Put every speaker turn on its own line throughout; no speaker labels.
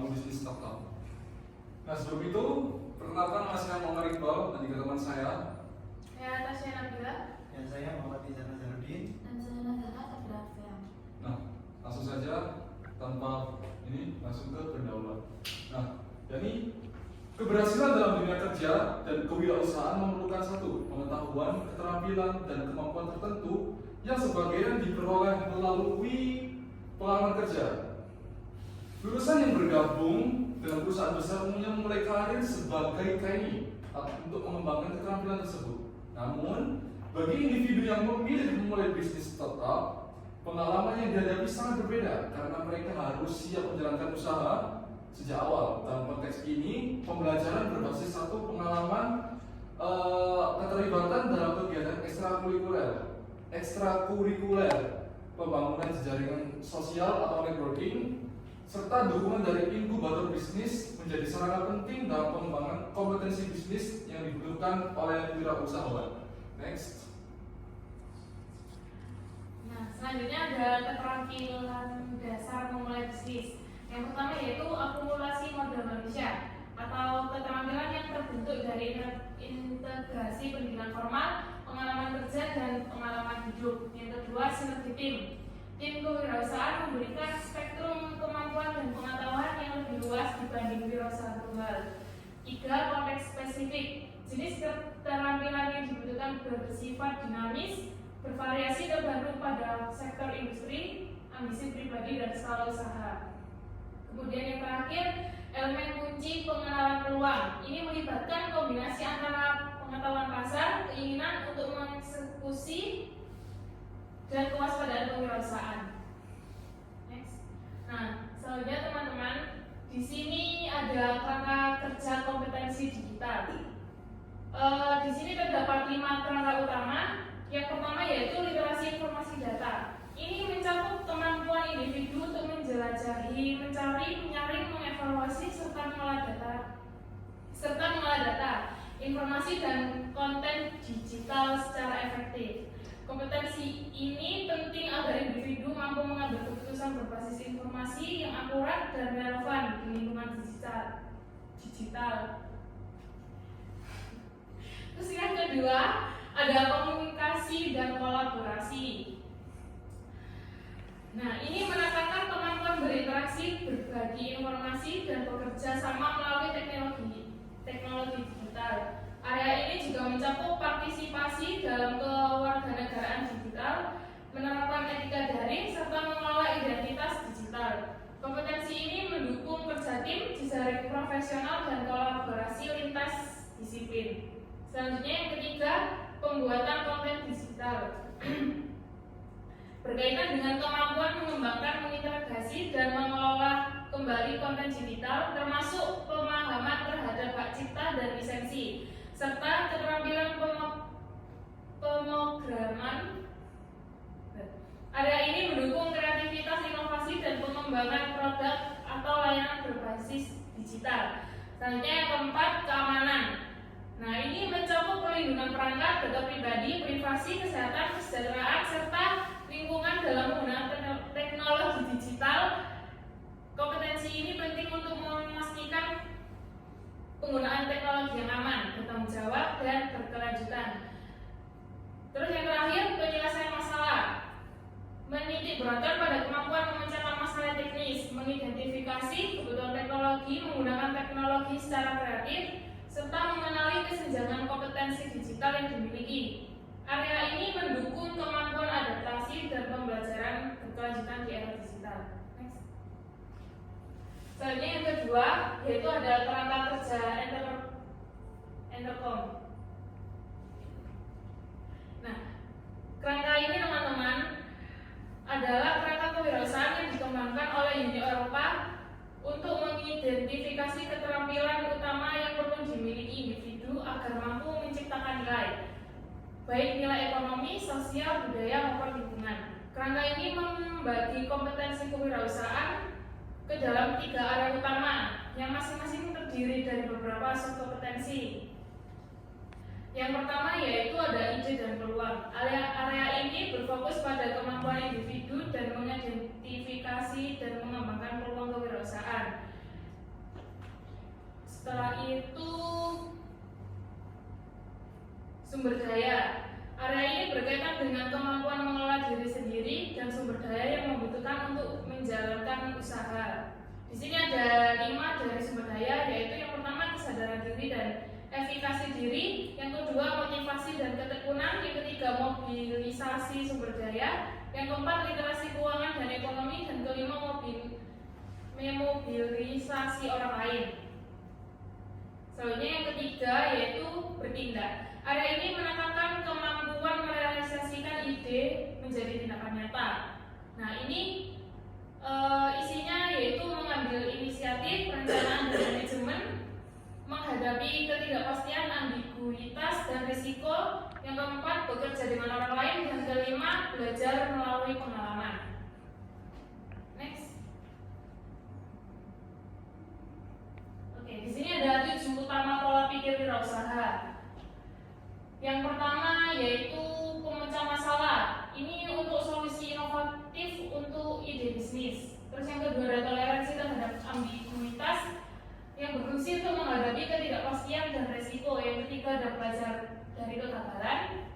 membangun bisnis startup. Nah, sebelum itu, perkenalkan nama saya Muhammad Iqbal dan tiga teman saya.
Ya, Tasya Nabila.
Dan saya Muhammad Izan Nazarudin.
Dan saya Nazara Tabrafia.
Nah, langsung saja tanpa ini langsung ke berdaulat. Nah, jadi keberhasilan dalam dunia kerja dan kewirausahaan memerlukan satu pengetahuan, keterampilan, dan kemampuan tertentu yang sebagian diperoleh melalui pengalaman kerja. Lulusan yang bergabung dengan perusahaan besar umumnya memulai karir sebagai trainee untuk mengembangkan keterampilan tersebut. Namun, bagi individu yang memilih memulai bisnis startup, pengalaman yang dihadapi sangat berbeda karena mereka harus siap menjalankan usaha sejak awal. Dalam konteks ini, pembelajaran berbasis satu pengalaman keterlibatan dalam kegiatan ekstrakurikuler, pembangunan jaringan sosial atau networking, serta dukungan dari inkubator bisnis menjadi sarana penting dalam pengembangan kompetensi bisnis yang dibutuhkan oleh wirausahawan. Next.
Nah, selanjutnya ada keterampilan dasar memulai bisnis. Yang pertama yaitu akumulasi modal manusia atau keterampilan yang terbentuk dari integrasi pendidikan formal, pengalaman kerja, dan pengalaman hidup. Yang kedua, sinergi tim. Tim kewirausahaan memberikan spektrum kemampuan dan pengetahuan yang lebih luas dibanding wirausaha tunggal. Tiga, konteks spesifik. Jenis keterampilan yang dibutuhkan bersifat dinamis, bervariasi tergantung pada sektor industri, ambisi pribadi, dan skala usaha. Kemudian yang terakhir, elemen kunci pengenalan peluang. Ini melibatkan kombinasi antara pengetahuan pasar, keinginan untuk mengeksekusi, dan kewaspadaan kewirausahaan. Next. Nah, selanjutnya teman-teman, di sini ada kerangka kerja kompetensi digital. Di sini terdapat 5 kerangka utama. Yang pertama yaitu literasi informasi data. Ini mencakup kemampuan individu untuk menjelajahi, mencari, menyaring, mengevaluasi, serta mengolah data, informasi dan konten digital secara efektif. Kompetensi ini penting agar individu mampu mengambil keputusan berbasis informasi yang akurat dan relevan di lingkungan digital. Terus yang kedua, ada komunikasi dan kolaborasi. Nah, ini menatakan kemampuan berinteraksi, berbagi informasi, dan bekerja sama melalui teknologi digital. Area ini juga mencakup partisipasi dalam kewarganegaraan digital, menerapkan etika daring, serta mengelola identitas digital. Kompetensi ini mendukung kerja tim, jejaring profesional, dan kolaborasi lintas disiplin. Selanjutnya yang ketiga, pembuatan konten digital. Berkaitan dengan kemampuan mengembangkan, mengintegrasi, dan mengelola kembali konten digital, termasuk pemahaman terhadap hak cipta dan lisensi, serta keterampilan pemrograman. Area ini mendukung kreativitas, inovasi, dan pengembangan produk atau layanan berbasis digital. Selanjutnya yang keempat, keamanan. Nah, ini mencakup perlindungan perangkat, data pribadi, privasi, kesehatan, kesejahteraan, serta lingkungan dalam menggunakan teknologi digital. Kompetensi ini penting untuk memastikan penggunaan teknologi yang aman, bertanggung jawab, dan berkelanjutan. Terus yang terakhir, penyelesaian masalah. Menitik beratkan pada kemampuan memecahkan masalah teknis, mengidentifikasi kebutuhan teknologi, menggunakan teknologi secara kreatif, serta mengenali kesenjangan kompetensi digital yang dimiliki. Area ini mendukung kemampuan adaptasi dan pembelajaran berkelanjutan di era digital. Next. Selanjutnya yang kedua, yaitu ada kerangka kerja Entercom. Nah, kerangka ini teman-teman adalah kerangka kewirausahaan yang dikembangkan oleh Uni Eropa untuk mengidentifikasi keterampilan utama yang perlu dimiliki individu agar mampu menciptakan nilai, baik nilai ekonomi, sosial, budaya, maupun lingkungan. Kerangka ini membagi kompetensi kewirausahaan ke dalam 3 area utama yang masing-masing terdiri dari beberapa subkompetensi. Yang pertama yaitu ada ide dan peluang. Area ini berfokus pada kemampuan individu dan mengidentifikasi dan mengembangkan peluang kewirausahaan. Setelah itu sumber daya. Area ini berkaitan dengan kemampuan mengelola diri sendiri dan sumber daya yang membutuhkan untuk menjalankan usaha. Di sini ada 5 dari sumber daya, yaitu yang pertama kesadaran diri dan efikasi diri, yang kedua motivasi dan ketekunan, yang ketiga mobilisasi sumber daya, yang keempat literasi keuangan dan ekonomi, dan kelima memobilisasi orang lain. Selanjutnya yang ketiga yaitu bertindak. Area ini menekankan kemampuan merealisasikan ide menjadi tindakan nyata. Nah ini isinya yaitu mengambil inisiatif, perencanaan dan manajemen, menghadapi ketidakpastian, ambiguitas dan risiko. Yang keempat bekerja dengan orang lain, dan kelima belajar melalui pengalaman. Next. Oke, di sini ada 7 utama pola pikir wirausaha. Yang pertama yaitu pemecah masalah. Ini untuk solusi inovatif untuk ide bisnis. Terus yang kedua ada toleransi terhadap ambiguitas yang berfungsi untuk menghadapi ketidakpastian dan resiko. Yang ketiga ada belajar dari kegagalan.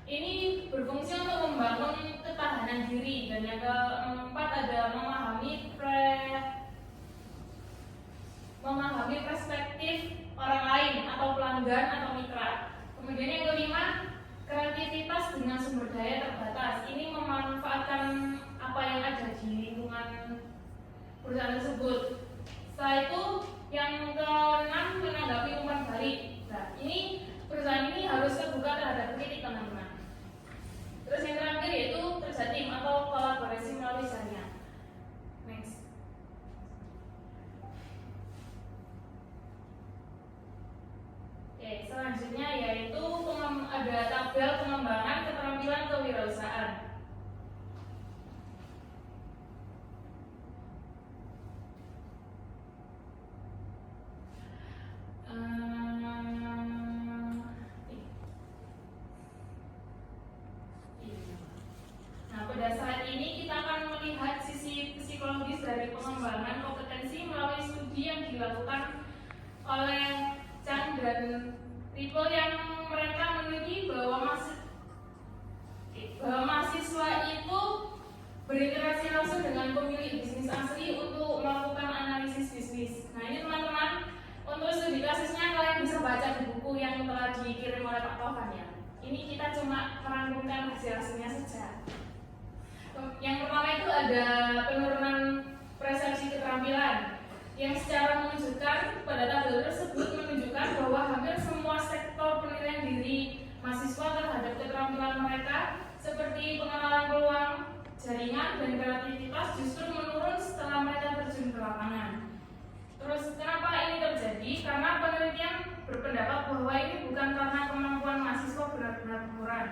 Ini berfungsi untuk membangun ketahanan diri. Dan yang keempat ada memahami perspektif orang lain atau pelanggan atau mitra. Kemudian yang kelima, kreativitas dengan sumber daya terbatas. Ini memanfaatkan apa yang ada di lingkungan perusahaan tersebut. Setelah itu yang keenam menanggapi umpan balik. Nah, ini perusahaan ini harus terbuka terhadap kritik teman-teman. Terus yang terakhir yaitu kerja tim atau kolaborasi melalui jaringan. Next. Oke, selanjutnya yaitu ada tabel pengembangan keterampilan kewirausahaan. Nah, pada saat ini kita akan melihat sisi psikologis dari pengembangan kompetensi melalui studi yang dilakukan oleh Chan dan Ripple, yang mereka meneliti bahwa mahasiswa itu berinteraksi langsung dengan pemilik bisnis asli untuk melakukan analisis bisnis. Nah ini teman-teman, untuk studi kasusnya kalian bisa baca di buku yang telah dikirim oleh Pak Taufan ya. Ini kita cuma merangkumkan hasil-hasilnya saja. Yang pertama itu ada penurunan persepsi keterampilan, yang secara menunjukkan pada tabel tersebut menunjukkan bahwa hampir semua sektor penilaian diri mahasiswa terhadap keterampilan mereka seperti pengenalan peluang, jaringan, dan kreativitas justru menurun setelah mereka terjun ke lapangan. Terus kenapa ini terjadi? Karena penelitian berpendapat bahwa ini bukan karena kemampuan mahasiswa benar-benar kurang.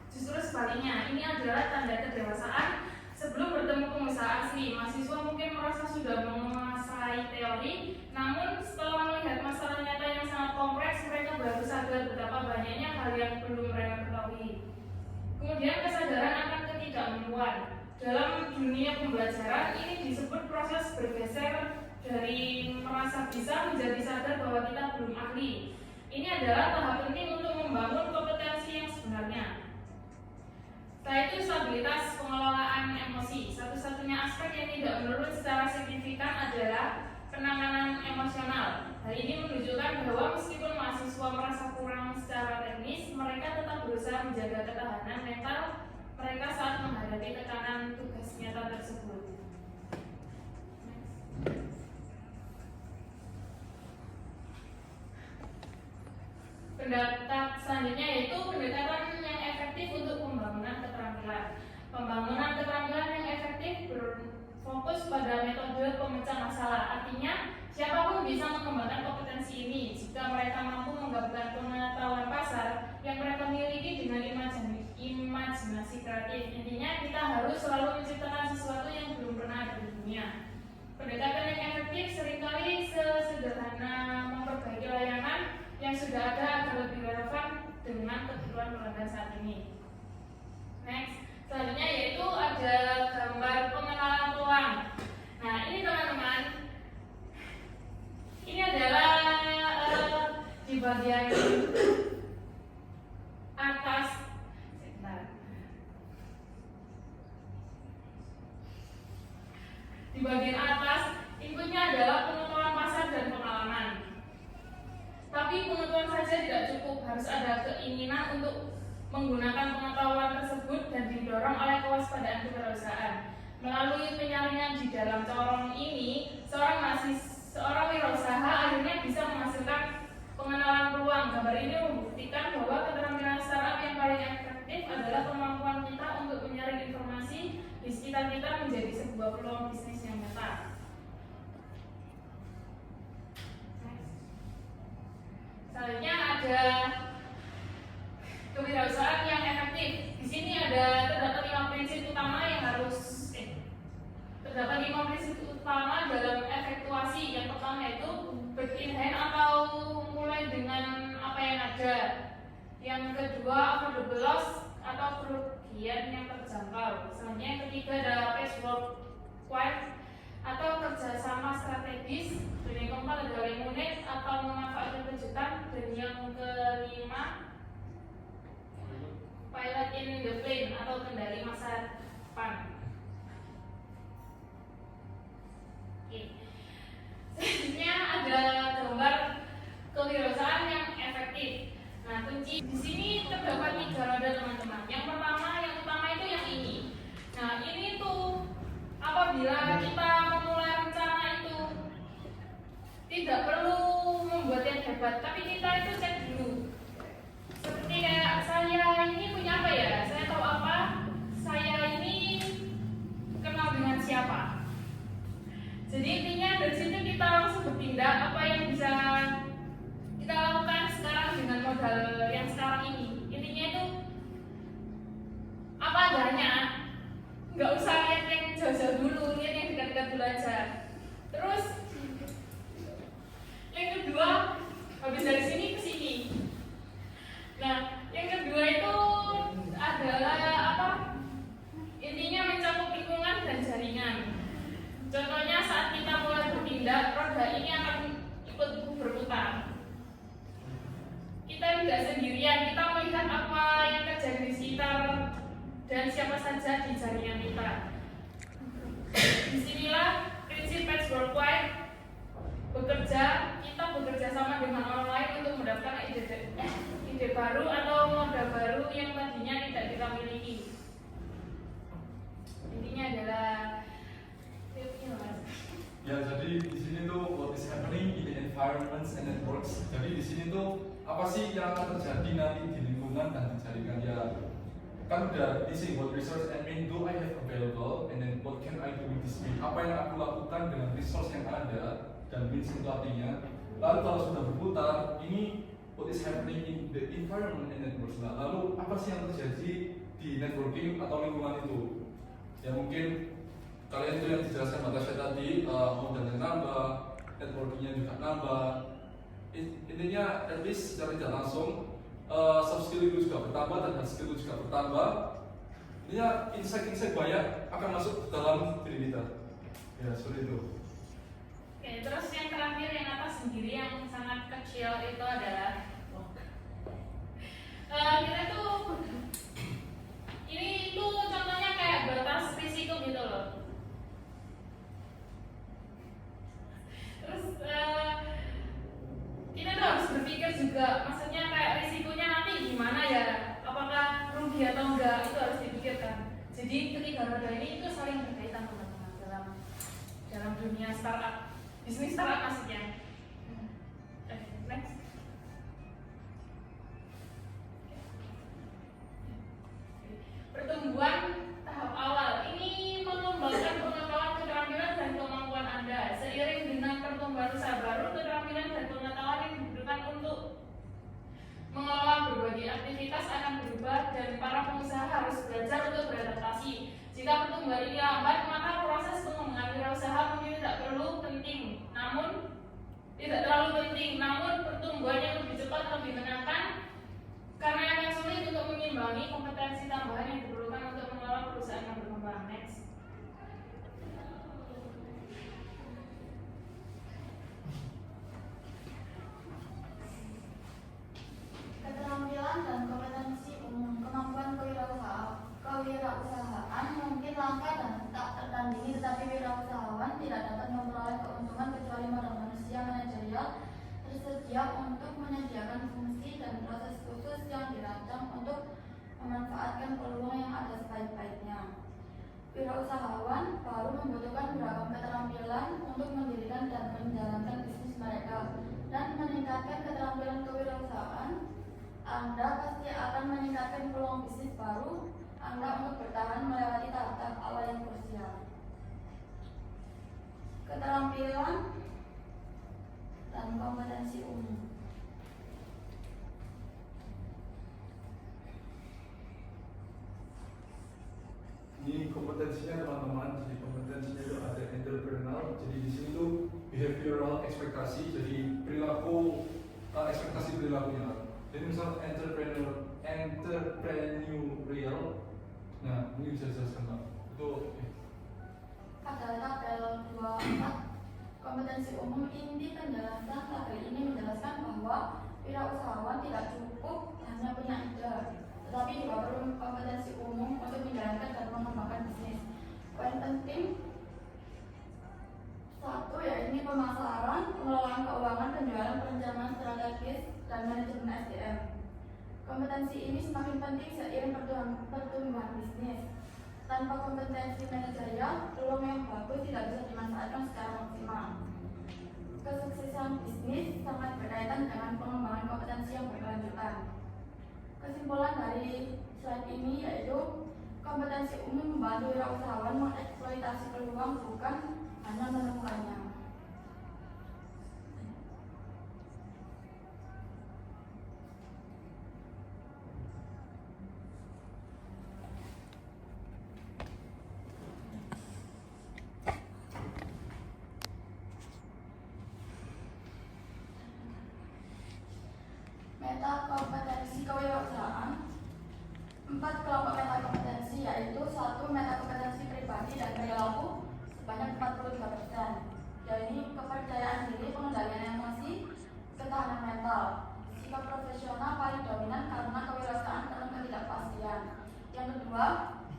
Justru sebaliknya, ini adalah tanda kedewasaan. Sebelum bertemu pengusaha asli, mahasiswa mungkin merasa sudah menguasai teori, namun setelah melihat masalah nyata yang sangat kompleks, mereka baru sadar betapa banyaknya hal yang belum mereka ketahui. Kemudian kesadaran akan ketidakmampuan. Dalam dunia pembelajaran, ini disebut proses bergeser dari merasa bisa menjadi sadar bahwa kita belum ahli. Ini adalah tahap penting untuk membangun kompetensi yang sebenarnya. Setelah itu stabilitas pengelolaan emosi. Satu-satunya aspek yang tidak menurun secara signifikan adalah penanganan emosional. Hal ini menunjukkan bahwa meskipun mahasiswa merasa kurang secara teknis, mereka tetap berusaha menjaga ketahanan mental mereka saat menghadapi tekanan tugas nyata tersebut. Pendekatan selanjutnya yaitu pendekatan yang efektif untuk pembangunan keterampilan. Pembangunan keterampilan yang efektif berfokus pada metode pemecah masalah. Artinya, siapapun bisa mengembangkan kompetensi ini jika mereka mampu menggabungkan pengetahuan pasar yang mereka miliki dengan imajinasi kreatif. Intinya, kita harus selalu menciptakan sesuatu yang belum pernah ada di dunia. Pendekatan yang efektif seringkali sesederhana memperbaiki layanan yang sudah ada agar lebih relevan dengan kebutuhan pelanggan saat ini. Next, selanjutnya yaitu ada gambar pengenalan peluang. Nah ini teman-teman, bagian atas, sebentar. Di bagian atas inputnya adalah pengetahuan pasar dan pengalaman. Tapi pengetahuan saja tidak cukup, harus ada keinginan untuk menggunakan pengetahuan tersebut dan didorong oleh kewaspadaan kewirausahaan. Melalui penyaringan di dalam corong ini, seorang wirausaha akhirnya bisa menghasilkan pengenalan peluang. Gambar ini membuktikan bahwa keterampilan startup yang paling efektif adalah kemampuan kita untuk menyaring informasi di sekitar kita menjadi sebuah peluang bisnis yang nyata. Selanjutnya ada kewirausahaan yang efektif. Di sini terdapat 5 prinsip utama yang terdapat 5 prinsip utama dalam efektuasi. Yang pertama yaitu bird in hand atau mulai dengan apa yang ada. Yang kedua affordable loss atau kerugian yang terjangkau. Selanjutnya yang ketiga adalah patchwork quiet atau kerjasama strategis. Dan yang keempat adalah lemonade atau memanfaatkan kejutan. Dan yang kelima pilot in the plane atau kendali masa depan. Oke. Selanjutnya ada gambar kewirausahaan yang efektif. Nah, kunci di sini terdapat 3 roda teman-teman. Yang utama itu yang ini. Nah, ini tuh apabila kita memulai rencana itu tidak perlu membuat yang hebat, tapi kita itu cek dulu. Seperti kayak saya ini punya apa ya? Saya tahu apa? Saya ini kenal dengan siapa? Jadi intinya dari situ kita langsung bertindak apa yang bisa kita lakukan sekarang dengan modal yang sekarang ini. Intinya itu apa adanya, nggak usah lihat yang jauh-jauh dulu, lihat yang dekat-dekat dulu aja. Terus yang kedua, habis dari sini ke sini. Nah, yang kedua itu adalah apa? Intinya mencakup lingkungan dan jaringan. Contohnya saat kita mulai bertindak, roda ini akan ikut berputar. Kita tidak sendirian, kita melihat apa yang terjadi di sekitar dan siapa saja di jaringan kita. Disinilah prinsip patchwork quiet kita bekerja sama dengan orang lain untuk mendapatkan ide baru atau moda baru yang tadinya tidak kita miliki. Intinya adalah
ya, jadi di sini tuh what is happening in the environments and networks. Jadi di sini tuh apa sih yang akan terjadi nanti di lingkungan dan di jaringan ya. Kan udah isi what resource and mean do I have available and then what can I do with this mean. Apa yang aku lakukan dengan resource yang ada dan means itu artinya. Lalu kalau sudah berputar, ini what is happening in the environment and networks. Nah, lalu apa sih yang terjadi di networking atau lingkungan itu? Ya mungkin kalian itu yang dijelaskan Natasha tadi, modalnya nambah, networkingnya juga nambah. Intinya at least secara tidak langsung soft skill itu juga bertambah dan hard skill itu juga bertambah. Intinya insight-insight banyak akan masuk ke dalam diri kita. Ya seperti itu.
Oke, terus yang terakhir yang atas sendiri yang sangat kecil itu adalah kita tuh ini tuh contohnya kayak batas risiko gitu loh. Terus kita tuh harus berpikir juga, maksudnya kayak risikonya nanti gimana ya, apakah rugi atau enggak, itu harus dipikirkan. Jadi ketiga roda ini itu saling berkaitan teman-teman dalam dunia startup, bisnis startup maksudnya. Next. Pertumbuhan tahap awal ini mengembangkan pengetahuan, keterampilan dan kemampuan Anda. Seiring dengan pertumbuhan usaha baru, keterampilan dan pengetahuan yang dibutuhkan untuk mengelola berbagai aktivitas akan berubah dan para pengusaha harus belajar untuk beradaptasi. Jika pertumbuhan ini lambat, maka proses pengembangan wirausaha mungkin tidak terlalu penting, namun pertumbuhan yang lebih cepat lebih menantang karena akan sulit untuk mengimbangi kompetensi tambahan yang diperlukan untuk mengelola perusahaan yang berkembang. Next.
Anda pasti akan meningkatkan peluang bisnis baru Anda untuk bertahan melewati tahap-tahap awal yang krusial. Keterampilan dan kompetensi umum.
Ini kompetensinya teman-teman, jadi kompetensinya itu ada entrepreneurial, jadi di sini tuh behavioral ekspektasi, jadi perilaku ekspektasi perilakunya. Jadi misal entrepreneurial, nah ini bisa dijelaskan Pak. Itu
Pada tabel 24 kompetensi umum, inti penjelasan tabel ini menjelaskan bahwa wirausahawan tidak cukup hanya punya ide, tetapi juga perlu kompetensi umum untuk menjalankan dan mengembangkan bisnis. Poin penting satu yaitu pemasaran, pengelolaan keuangan, penjualan, perencanaan strategis, dan manajemen SDM. Kompetensi ini semakin penting seiring pertumbuhan bisnis. Tanpa kompetensi manajerial, peluang yang bagus tidak bisa dimanfaatkan secara maksimal. Kesuksesan bisnis sangat berkaitan dengan pengembangan kompetensi yang berkelanjutan. Kesimpulan dari slide ini yaitu kompetensi umum membantu wirausahawan mengeksploitasi peluang, bukan hanya menemukannya. Meta kompetensi kewirausahaan. 4 kelompok meta kompetensi yaitu 1. Meta kompetensi pribadi dan perilaku sebanyak 43%, yaitu kepercayaan diri, pengendalian emosi, ketahanan mental. Sikap profesional paling dominan karena kewirausahaan penuh ketidakpastian. Yang kedua,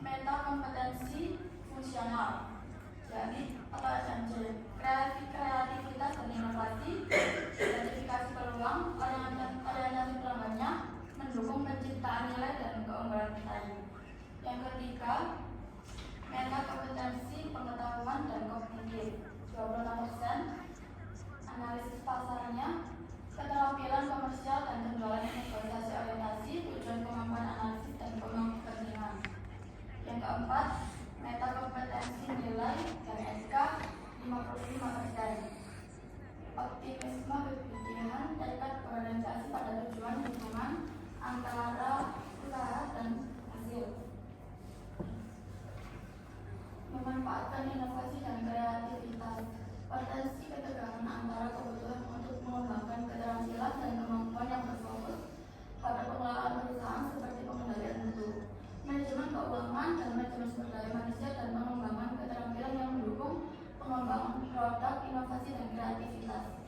meta kompetensi fungsional, jadi atau SMJ, kreativitas dan inovasi, identifikasi peluang, orientasi pelanggannya, mendukung penciptaan nilai dan keunggulan pesaing. Yang ketiga, meta kompetensi pengetahuan dan kognitif, 26%, analisis pasarnya, keterampilan komersial dan penjualan, negosiasi orientasi, tujuan kemampuan analisis dan kepentingan. Yang keempat, meta kompetensi nilai dan etika, 55%. Optimisme kebijakan, tekad berorientasi pada tujuan, hubungan antara usaha dan hasil. Memanfaatkan inovasi dan kreativitas, potensi ketegangan antara kebutuhan untuk mengembangkan keterampilan dan kemampuan yang berfokus pada pengelolaan perusahaan seperti pengendalian mutu, manajemen keuangan, dan manajemen sumber daya manusia, dan pengembangan keterampilan yang mendukung pengembangan produk, inovasi, dan kreativitas.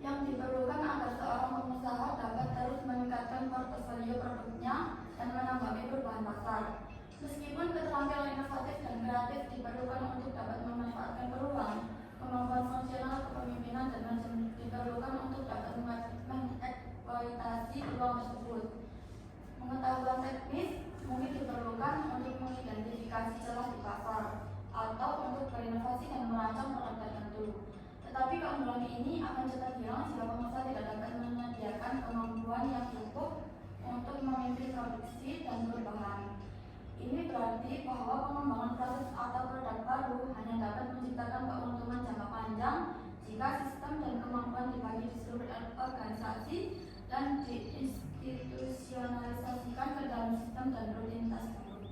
Yang diperlukan agar seorang pengusaha dapat terus meningkatkan portofolio produknya dan menanggapi perubahan pasar. Meskipun keterampilan inovatif dan kreatif diperlukan untuk dapat memanfaatkan peluang, kemampuan fungsional, kepemimpinan, dan manajemen diperlukan untuk dapat mengeksploitasi peluang tersebut. Pengetahuan teknis mungkin diperlukan untuk mengidentifikasi celah di pasar atau untuk berinovasi dan merancang produk tertentu. Tetapi keunggulan ini akan cepat hilang jika pengusaha tidak dapat menyediakan kemampuan yang cukup untuk memimpin produksi dan perubahan. Ini berarti bahwa pengembangan proses atau produk baru hanya dapat menciptakan keuntungan jangka panjang jika sistem dan kemampuan dibagi di seluruh organisasi dan diinstitusionalisasikan ke dalam sistem dan rutinitas baru.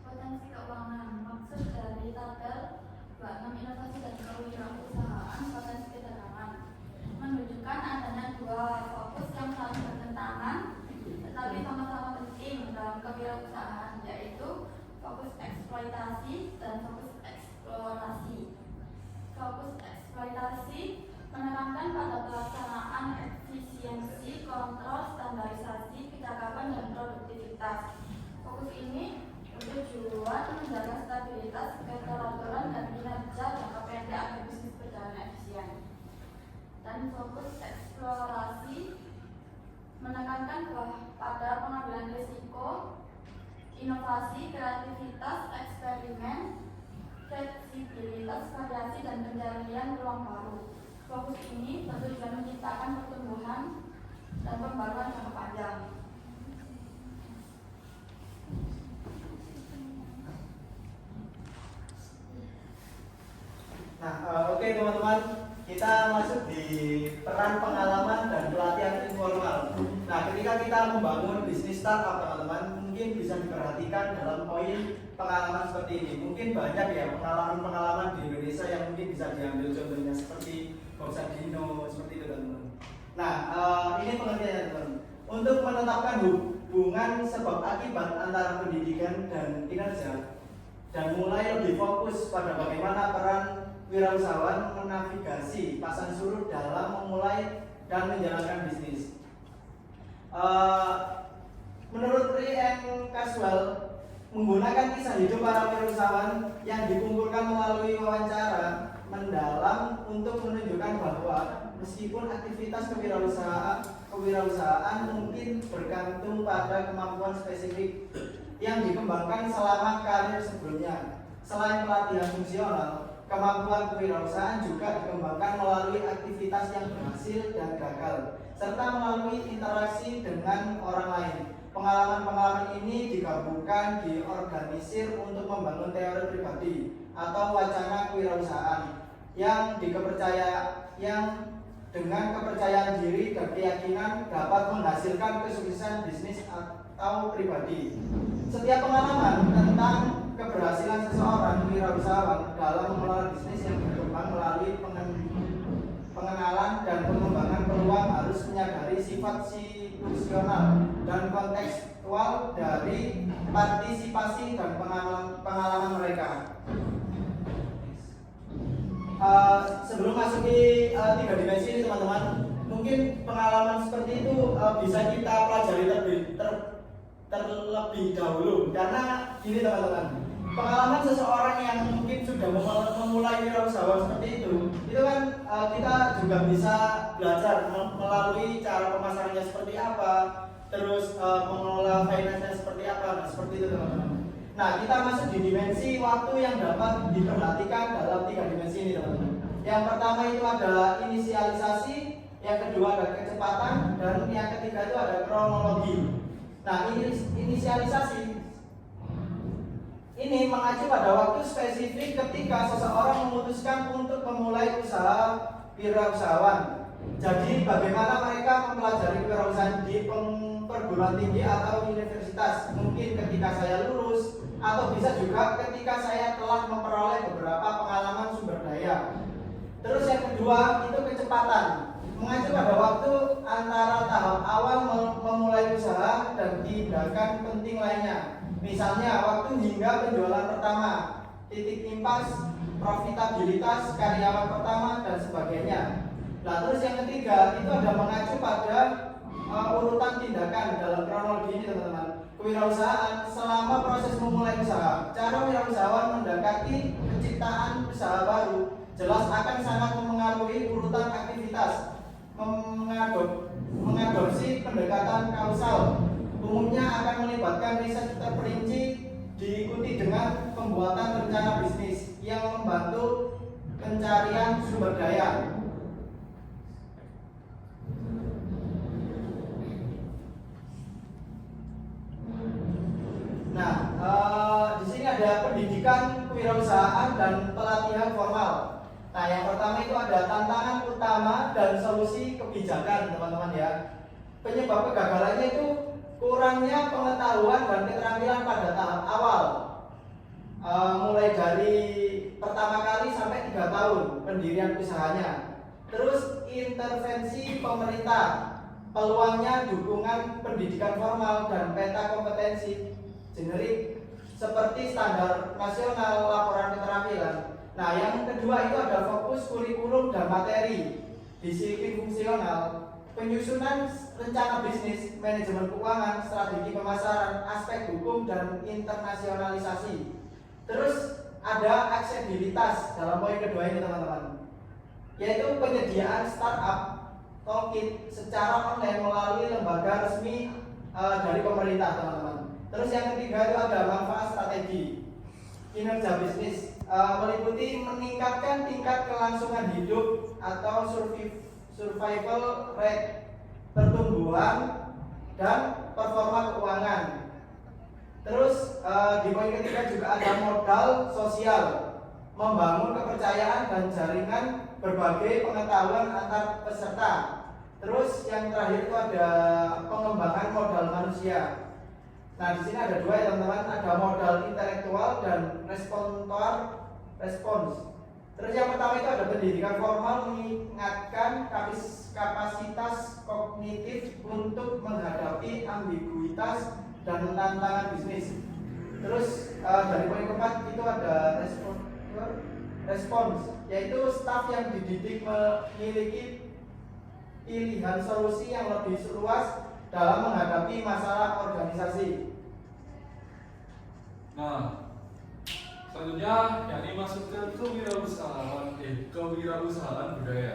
Potensi keuangan. Maksud dari tabel 26 inovasi dan kewirausahaan potensi ketegangan menunjukkan adanya dua fokus yang saling bertentangan tetapi sama-sama penting dalam kewirausahaan, yaitu fokus eksploitasi dan fokus eksplorasi. Fokus eksploitasi menekankan pada pelaksanaan efisiensi, kontrol, standarisasi, kecakapan, dan produktivitas. Fokus ini bertujuan menjaga stabilitas, keteraturan, dan kinerja jangka pendek agar bisnis berjalan efisien. Dan fokus eksplorasi menekankan pada pengambilan risiko, inovasi, kreativitas, eksperimen, fleksibilitas, variasi, dan pencarian peluang baru. Fokus ini bertujuan menciptakan pertumbuhan dan pembaruan jangka panjang.
Nah, oke teman-teman, kita masuk di peran pengalaman dan pelatihan informal. Nah, ketika kita membangun bisnis startup, teman-teman, mungkin bisa diperhatikan dalam poin pengalaman seperti ini. Mungkin banyak ya pengalaman-pengalaman di Indonesia yang mungkin bisa diambil contohnya seperti Dino, seperti itu teman-teman. Nah, ini pengertiannya teman-teman. Untuk menetapkan hubungan sebab akibat antara pendidikan dan kinerja dan mulai lebih fokus pada bagaimana peran wirausahawan menavigasi pasang surut dalam memulai dan menjalankan bisnis. Menurut Ryan Caswell, menggunakan kisah hidup para wirausahawan yang dikumpulkan melalui wawancara mendalam untuk menunjukkan bahwa meskipun aktivitas kewirausahaan mungkin bergantung pada kemampuan spesifik yang dikembangkan selama karir sebelumnya, selain pelatihan fungsional, kemampuan kewirausahaan juga dikembangkan melalui aktivitas yang berhasil dan gagal, serta melalui interaksi dengan orang lain. Pengalaman-pengalaman ini digabungkan, diorganisir untuk membangun teori pribadi atau wacana kewirausahaan yang dengan kepercayaan diri dan keyakinan dapat menghasilkan kesuksesan bisnis atau pribadi. Setiap pengalaman tentang keberhasilan seseorang wirausahawan dalam mengelola bisnis yang berkembang melalui pengenalan dan pengembangan peluang harus menyadari sifat situasional dan kontekstual dari partisipasi dan pengalaman mereka. Sebelum masuk di 3 dimensi ini teman-teman, mungkin pengalaman seperti itu bisa kita pelajari terlebih dahulu, karena ini teman-teman, pengalaman seseorang yang mungkin sudah memulai wirausaha seperti itu kan kita juga bisa belajar melalui cara pemasarannya seperti apa, terus mengelola finance-nya seperti apa, nah seperti itu teman-teman. Nah, kita masuk di dimensi waktu yang dapat diperhatikan dalam 3 dimensi ini teman-teman. Yang pertama itu adalah inisialisasi, yang kedua ada kecepatan, dan yang ketiga itu ada kronologi. Nah, inisialisasi ini mengacu pada waktu spesifik ketika seseorang memutuskan untuk memulai usaha wirausahawan. Jadi bagaimana mereka mempelajari kewirausahaan di perguruan tinggi atau universitas, mungkin ketika saya lulus, atau bisa juga ketika saya telah memperoleh beberapa pengalaman sumber daya. Terus yang kedua itu kecepatan, mengacu pada waktu antara tahap awal memulai usaha dan tindakan penting lainnya. Misalnya waktu hingga penjualan pertama, titik impas, profitabilitas karyawan pertama dan sebagainya. Nah, terus yang ketiga itu ada mengacu pada urutan tindakan dalam kronologi ini teman-teman. Kewirausahaan selama proses memulai usaha, cara wirausahawan mendekati penciptaan usaha baru jelas akan sangat memengaruhi urutan aktivitas. Mengadopsi pendekatan kausal umumnya akan melibatkan riset terperinci diikuti dengan pembuatan rencana bisnis yang membantu pencarian sumber daya. Nah, di sini ada pendidikan kewirausahaan dan pelatihan formal. Nah, yang pertama itu ada tantangan utama dan solusi kebijakan, teman-teman ya. Penyebab kegagalannya itu kurangnya pengetahuan dan keterampilan pada tahap awal, mulai dari pertama kali sampai 3 tahun pendirian usahanya. Terus intervensi pemerintah, peluangnya dukungan pendidikan formal dan peta kompetensi generik seperti standar nasional laporan keterampilan. Nah, yang kedua itu ada fokus kurikulum dan materi, disiplin fungsional, penyusunan rencana bisnis, manajemen keuangan, strategi pemasaran, aspek hukum dan internasionalisasi. Terus ada aksesibilitas dalam poin kedua ini teman-teman, yaitu penyediaan startup toolkit secara online melalui lembaga resmi dari pemerintah teman-teman. Terus yang ketiga itu ada manfaat strategi, kinerja bisnis, meliputi meningkatkan tingkat kelangsungan hidup atau survival rate, pertumbuhan dan performa keuangan. Terus di poin ketiga juga ada modal sosial, membangun kepercayaan dan jaringan berbagai pengetahuan antar peserta. Terus yang terakhir itu ada pengembangan modal manusia. Nah, di sini ada dua ya teman-teman, ada modal intelektual dan respons. Terus yang pertama itu ada pendidikan formal, mengingatkan kapasitas kognitif untuk menghadapi ambiguitas dan tantangan bisnis. Terus dari poin keempat itu ada respons, yaitu staf yang dididik memiliki pilihan solusi yang lebih luas dalam menghadapi masalah organisasi.
Nah, selanjutnya yakni masuk ke kewirausahaan budaya.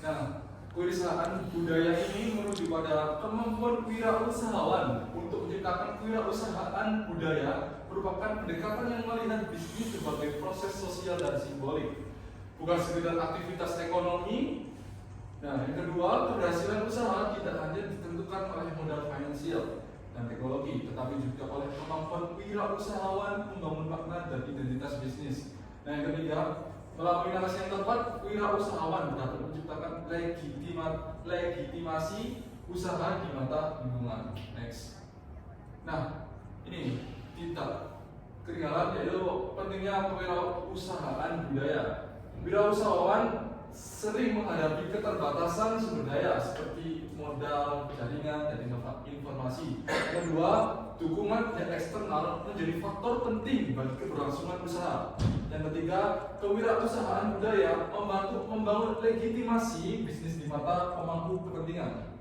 Nah, kewirausahaan budaya ini menuju pada kemampuan wirausahawan untuk menciptakan kewirausahaan budaya, merupakan pendekatan yang melihat bisnis sebagai proses sosial dan simbolik, bukan sekedar aktivitas ekonomi. Nah, yang kedua, keberhasilan usaha tidak hanya ditentukan oleh modal finansial dan teknologi, tetapi juga oleh kemampuan wirausahawan membangun makna dan identitas bisnis. Nah, yang ketiga, melalui narasi yang tepat, wirausahawan dapat menciptakan legitimasi usaha di mata lingkungan. Next. Nah, ini tidak ketinggalan yaitu pentingnya kewirausahaan budaya. Wirausahawan sering menghadapi keterbatasan sumber daya seperti modal, jaringan, dan informasi. Kedua, dukungan pihak eksternal menjadi faktor penting bagi keberlangsungan usaha. Yang ketiga, kewirausahaan budaya membantu membangun legitimasi bisnis di mata pemangku kepentingan.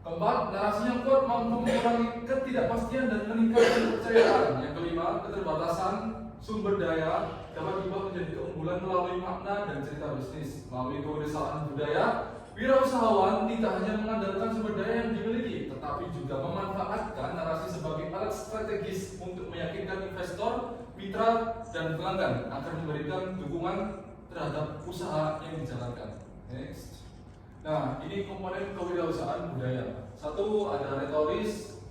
Keempat, narasi yang kuat mampu mengurangi ketidakpastian dan meningkatkan kepercayaan. Yang kelima, keterbatasan sumber daya dapat diubah menjadi keunggulan melalui makna dan cerita bisnis. Melalui kewirausahaan budaya, wirausahawan tidak hanya mengandalkan sumber daya yang dimiliki, tetapi juga memanfaatkan narasi sebagai alat strategis untuk meyakinkan investor, mitra, dan pelanggan agar memberikan dukungan terhadap usaha yang dijalankan. Next. Nah, ini komponen kewirausahaan budaya. Satu, ada retoris,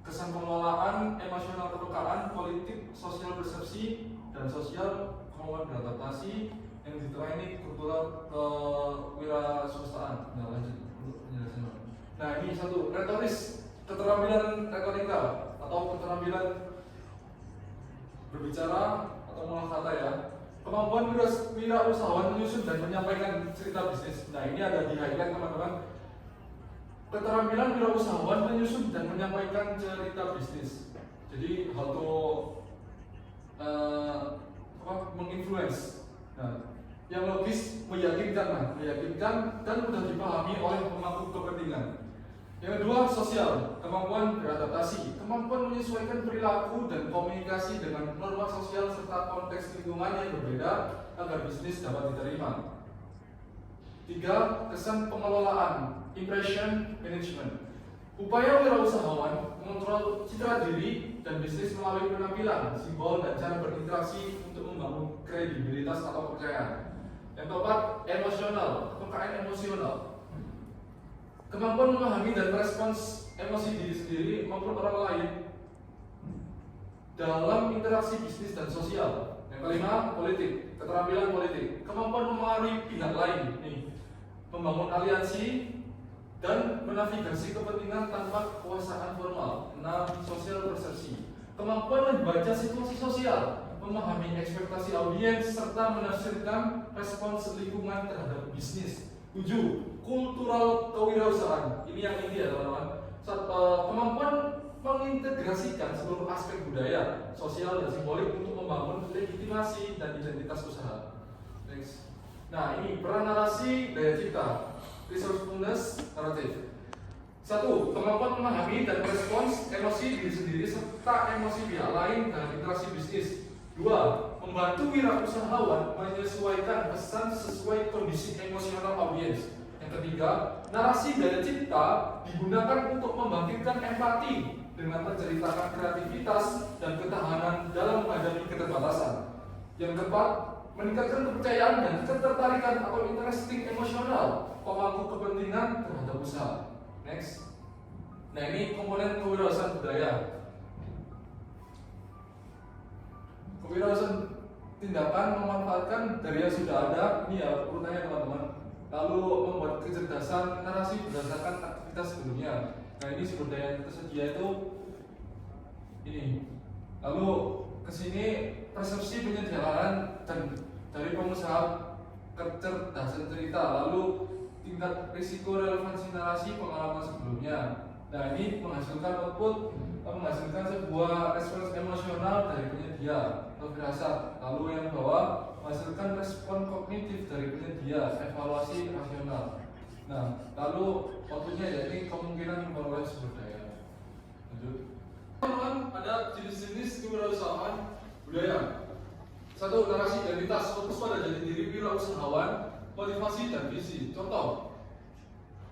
kesan pengelolaan, emosional kepekaan, politik, sosial persepsi, dan sosial kemampuan beradaptasi. Yang diterang ini kultural kewirausahaan. Nah, lanjut untuk penjelasan. Nah, ini satu, retoris, keterampilan retorika atau keterampilan berbicara atau mengolah kata ya. Kemampuan wirausahawan menyusun dan menyampaikan cerita bisnis. Nah, ini ada di highlight teman-teman. Keterampilan wirausahawan menyusun dan menyampaikan cerita bisnis. Jadi how to menginfluence. Nah, yang logis, meyakinkan dan mudah dipahami oleh pemangku kepentingan. Yang kedua, sosial, kemampuan beradaptasi, kemampuan menyesuaikan perilaku dan komunikasi dengan norma sosial serta konteks lingkungan yang berbeda agar bisnis dapat diterima. Tiga, kesan pengelolaan, impression management, upaya wirausahawan mengontrol citra diri dan bisnis melalui penampilan, simbol, dan cara berinteraksi untuk membangun kredibilitas atau kepercayaan. Yang keempat, emosional, kepekaan emosional, kemampuan memahami dan merespons emosi diri sendiri maupun orang lain dalam interaksi bisnis dan sosial. Yang kelima, politik, keterampilan politik, kemampuan memengaruhi pihak lain, membangun aliansi dan menavigasi kepentingan tanpa kekuasaan formal. 6. Sosial persepsi, kemampuan membaca situasi sosial, memahami ekspektasi audiens serta menafsirkan respons lingkungan terhadap bisnis. 7. Kultural kewirausahaan, ini yang inti ya teman-teman. Kemampuan mengintegrasikan seluruh aspek budaya, sosial, dan simbolik untuk membangun legitimasi dan identitas usaha. Next. Nah, ini peran narasi daya cipta, resourcefulness naratif. 1. Kemampuan memahami dan merespons emosi diri sendiri serta emosi pihak lain dalam interaksi bisnis. 2. Membantu wirausahawan menyesuaikan pesan sesuai kondisi emosional audiens. Yang ketiga, narasi daya cipta digunakan untuk membangkitkan empati dengan menceritakan kreativitas dan ketahanan dalam menghadapi keterbatasan. Yang keempat, meningkatkan kepercayaan dan ketertarikan atau interesting emosional pemangku kepentingan terhadap usaha. Next. Nah, ini komponen kewirausahaan budaya. Kewirausahaan tindakan memanfaatkan dari yang sudah ada, ini ya urutannya teman-teman. Lalu membuat kecerdasan narasi berdasarkan aktivitas sebelumnya. Nah, ini sumber daya yang tersedia itu ini. Lalu kesini persepsi penyedia lahan dan dari pengusaha kecerdasan cerita. Lalu tingkat risiko relevansi narasi pengalaman sebelumnya. Nah, ini menghasilkan output, menghasilkan sebuah respons emosional dari penyedia atau firasat. Lalu yang bawah menghasilkan respon kognitif dari penyedia, evaluasi rasional. Nah, lalu outputnya ya ini kemungkinan memperoleh sumber daya. Lanjut. Teman-teman, ada jenis-jenis kewirausahaan budaya. Satu, narasi identitas, fokus pada jati diri wirausahawan, motivasi dan visi. Contoh,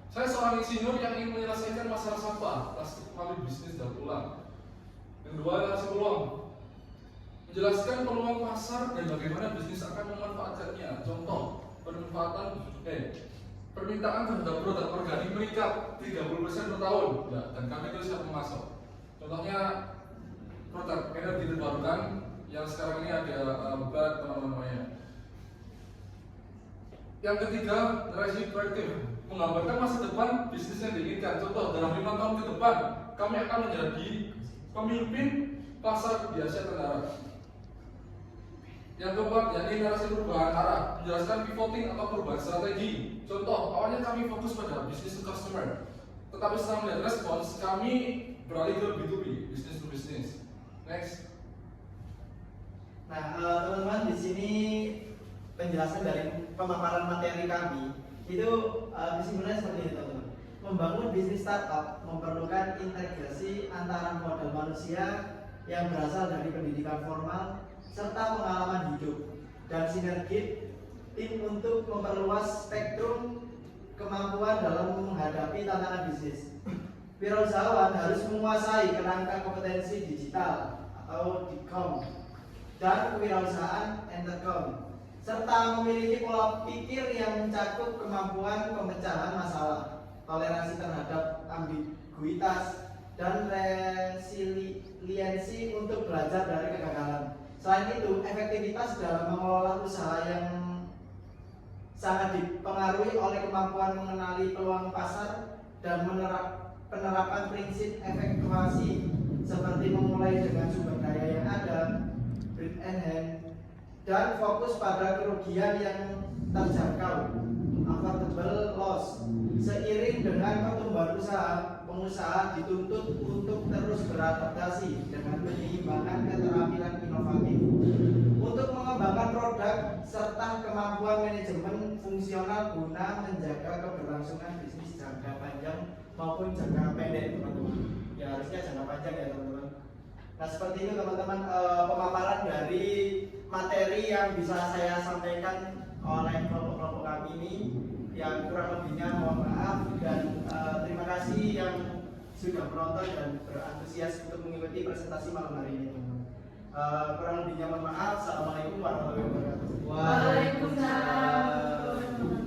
saya seorang insinyur yang ingin menyelesaikan masalah sampah plastik melalui bisnis daur ulang. Yang kedua, narasi peluang, menjelaskan peluang pasar dan bagaimana bisnis akan memanfaatkannya. Contoh, permintaan terhadap produk organik meningkat 30% per tahun, ya, dan kami terus siap memasok. Contohnya produk energi terbarukan yang sekarang ini ada beberapa teman-temannya. Yang ketiga, narasi proaktif, menggambarkan masa depan bisnis yang diinginkan. Contoh, dalam 5 tahun ke depan kami akan menjadi pemimpin pasar di Asia Tenggara. Yang keempat, yakni narasi perubahan arah, menjelaskan pivoting atau perubahan strategi. Contoh, awalnya kami fokus pada business to customer, tetapi setelah melihat respons, kami beralih ke B2B, business to business. Next.
Nah, teman-teman, di sini penjelasan dari pemaparan materi kami itu kesimpulannya seperti ini, teman-teman. Membangun bisnis startup memerlukan integrasi antara modal manusia yang berasal dari pendidikan formal serta pengalaman hidup dan sinergi tim untuk memperluas spektrum kemampuan dalam menghadapi tantangan bisnis. Wirausahawan harus menguasai kerangka kompetensi digital atau DICOM dan kewirausahaan entercom, serta memiliki pola pikir yang mencakup kemampuan pemecahan masalah, toleransi terhadap ambiguitas, dan resiliensi untuk belajar dari kegagalan. Selain itu, efektivitas dalam mengelola usaha yang sangat dipengaruhi oleh kemampuan mengenali peluang pasar dan penerapan prinsip efektuasi seperti memulai dengan sumber daya yang ada, breed and hand, dan fokus pada kerugian yang terjangkau, affordable loss. Seiring dengan pertumbuhan usaha, pengusaha dituntut untuk terus beradaptasi dengan penyeimbangan keterampilan inovatif untuk mengembangkan produk serta kemampuan manajemen fungsional guna menjaga keberlangsungan bisnis jangka panjang maupun jangka pendek, teman-teman. Ya, harusnya jangka panjang ya, teman-teman. Nah, seperti itu teman-teman pemaparan dari materi yang bisa saya sampaikan oleh kelompok-kelompok kami ini. Yang kurang lebihnya mohon maaf, dan terima kasih yang sudah menonton dan berantusias untuk mengikuti presentasi malam hari ini, teman-teman. Kurang lebihnya mohon maaf. Assalamualaikum warahmatullahi wabarakatuh.
Waalaikumsalam.